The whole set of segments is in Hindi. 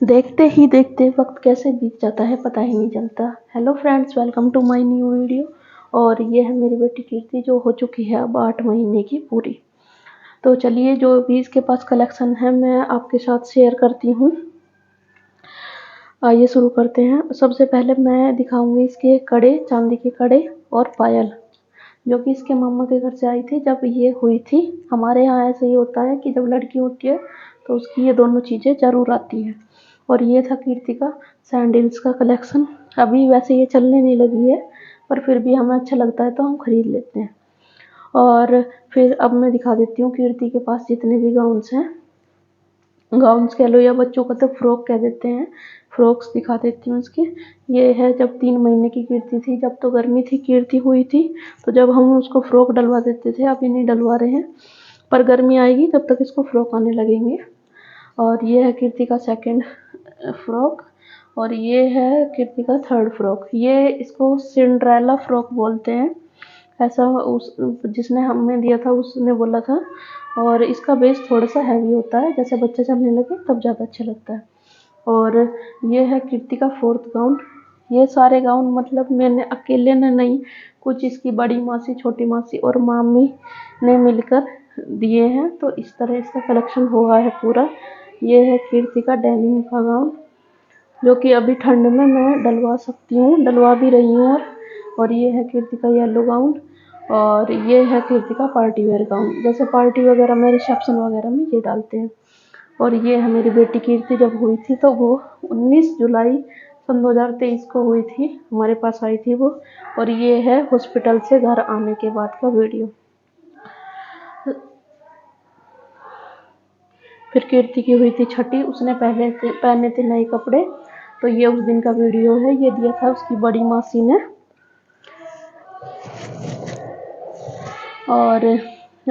देखते ही देखते वक्त कैसे बीत जाता है पता ही नहीं चलता। Hello friends, welcome to my new video. और ये है मेरी बेटी कीर्ति जो हो चुकी है अब 8 महीने की पूरी। तो चलिए, जो भी इसके पास कलेक्शन है मैं आपके साथ शेयर करती हूँ। आइए शुरू करते हैं। सबसे पहले मैं दिखाऊंगी इसके कड़े, चांदी के कड़े और पायल, जो कि इसके मामा के घर से आई थी जब ये हुई थी। हमारे यहाँ ऐसे ही होता है कि जब लड़की होती है तो उसकी ये दोनों चीज़ें ज़रूर आती हैं। और ये था कीर्ति का सैंडल्स का कलेक्शन। अभी वैसे ये चलने नहीं लगी है, पर फिर भी हमें अच्छा लगता है तो हम खरीद लेते हैं। और फिर अब मैं दिखा देती हूँ कीर्ति के पास जितने भी गाउन्स हैं, गाउन्स कह लो या बच्चों का तो फ्रॉक कह देते हैं, फ्रॉक्स दिखा देती हूँ इसके। ये है जब 3 महीने की कीर्ति थी, जब तो गर्मी थी, कीर्ति हुई थी, तो जब हम उसको फ्रॉक डलवा देते थे। अभी नहीं डलवा रहे हैं, पर गर्मी आएगी तब तक इसको फ्रॉक आने लगेंगे। और ये है कीर्ति का सेकंड फ्रॉक, और ये है कीर्ति का थर्ड फ्रॉक। ये इसको सिंड्रेला फ्रॉक बोलते हैं, ऐसा उस जिसने हमें दिया था उसने बोला था। और इसका बेस थोड़ा सा हैवी होता है, जैसे बच्चे चलने लगे तब ज़्यादा अच्छा लगता है। और ये है कीर्ति का फोर्थ गाउन। ये सारे गाउन मतलब मैंने अकेले ने नहीं, कुछ इसकी बड़ी मासी, छोटी मासी और मामी ने मिलकर दिए हैं, तो इस तरह इसका कलेक्शन हुआ है पूरा। ये है कीर्ति का डेनिम का गाउन, जो कि अभी ठंड में मैं डलवा सकती हूँ, डलवा भी रही हूँ। और ये है कीर्ति का येलो गाउन। और ये है कीर्ति का पार्टी वेयर गाउन, जैसे पार्टी वगैरह में, रिसेप्शन वगैरह में ये डालते हैं। और ये है मेरी बेटी कीर्ति जब हुई थी, तो वो 19 जुलाई सन 2023 को हुई थी, हमारे पास आई थी वो। और ये है हॉस्पिटल से घर आने के बाद का वीडियो। फिर कीर्ति की हुई थी छठी, उसने पहने थे नए कपड़े, तो ये उस दिन का वीडियो है। ये दिया था उसकी बड़ी मासी ने। और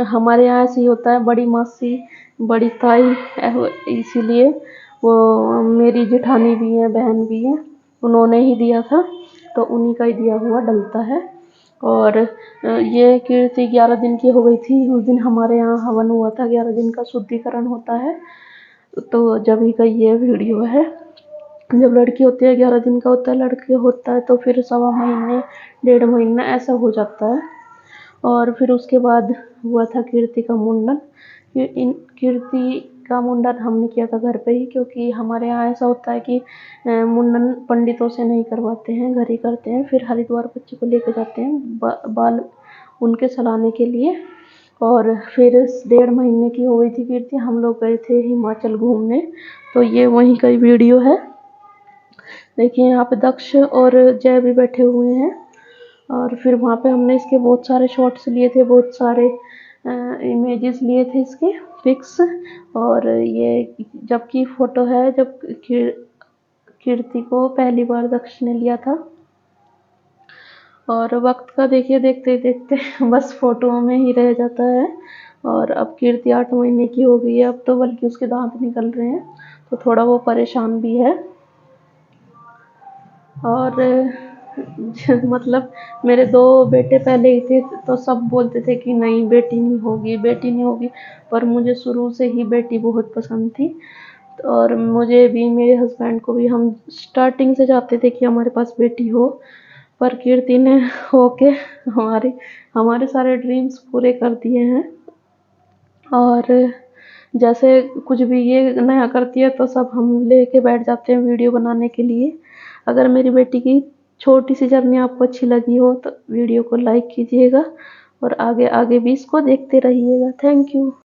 हमारे यहाँ ऐसे ही होता है, बड़ी मासी, बड़ी ताई, इसीलिए वो मेरी जेठानी भी है, बहन भी है, उन्होंने ही दिया था, तो उन्हीं का ही दिया हुआ डलता है। और ये कीर्ति 11 दिन की हो गई थी उस दिन, हमारे यहाँ हवन हुआ था, 11 दिन का शुद्धिकरण होता है, तो जब ही का ये वीडियो है। जब लड़की होती है 11 दिन का होता है, लड़के होता है तो फिर 1.25 महीने, 1.5 महीना ऐसा हो जाता है। और फिर उसके बाद हुआ था कीर्ति का मुंडन। कीर्ति का मुंडन हमने किया था घर पे ही, क्योंकि हमारे यहाँ ऐसा होता है कि मुंडन पंडितों से नहीं करवाते हैं, घर ही करते हैं। फिर हरिद्वार बच्चे को लेकर जाते हैं बाल उनके सलाने के लिए। और फिर 1.5 महीने की हो गई थी कीर्ति, हम लोग गए थे हिमाचल घूमने, तो ये वहीं का वीडियो है। देखिए यहाँ पे दक्ष और जय भी बैठे हुए हैं। और फिर वहाँ पे हमने इसके बहुत सारे शॉट्स लिए थे, बहुत सारे इमेजेस लिए थे इसके, पिक्स। और ये जब की फ़ोटो है जब कीर्ति को पहली बार दक्ष ने लिया था। और वक्त का देखिए, देखते देखते बस फ़ोटो में ही रह जाता है। और अब कीर्ति 8 महीने की हो गई है, अब तो बल्कि उसके दांत निकल रहे हैं, तो थोड़ा वो परेशान भी है। और मतलब मेरे 2 बेटे पहले ही थे, तो सब बोलते थे कि नहीं बेटी नहीं होगी, बेटी नहीं होगी, पर मुझे शुरू से ही बेटी बहुत पसंद थी। और मुझे भी, मेरे हस्बैंड को भी, हम स्टार्टिंग से चाहते थे कि हमारे पास बेटी हो, पर कीर्ति ने होके हमारे हमारे सारे ड्रीम्स पूरे कर दिए हैं। और जैसे कुछ भी ये नया करती है तो सब हम लेके बैठ जाते हैं वीडियो बनाने के लिए। अगर मेरी बेटी की छोटी सी जर्नी आपको अच्छी लगी हो तो वीडियो को लाइक कीजिएगा, और आगे आगे भी इसको देखते रहिएगा। Thank you.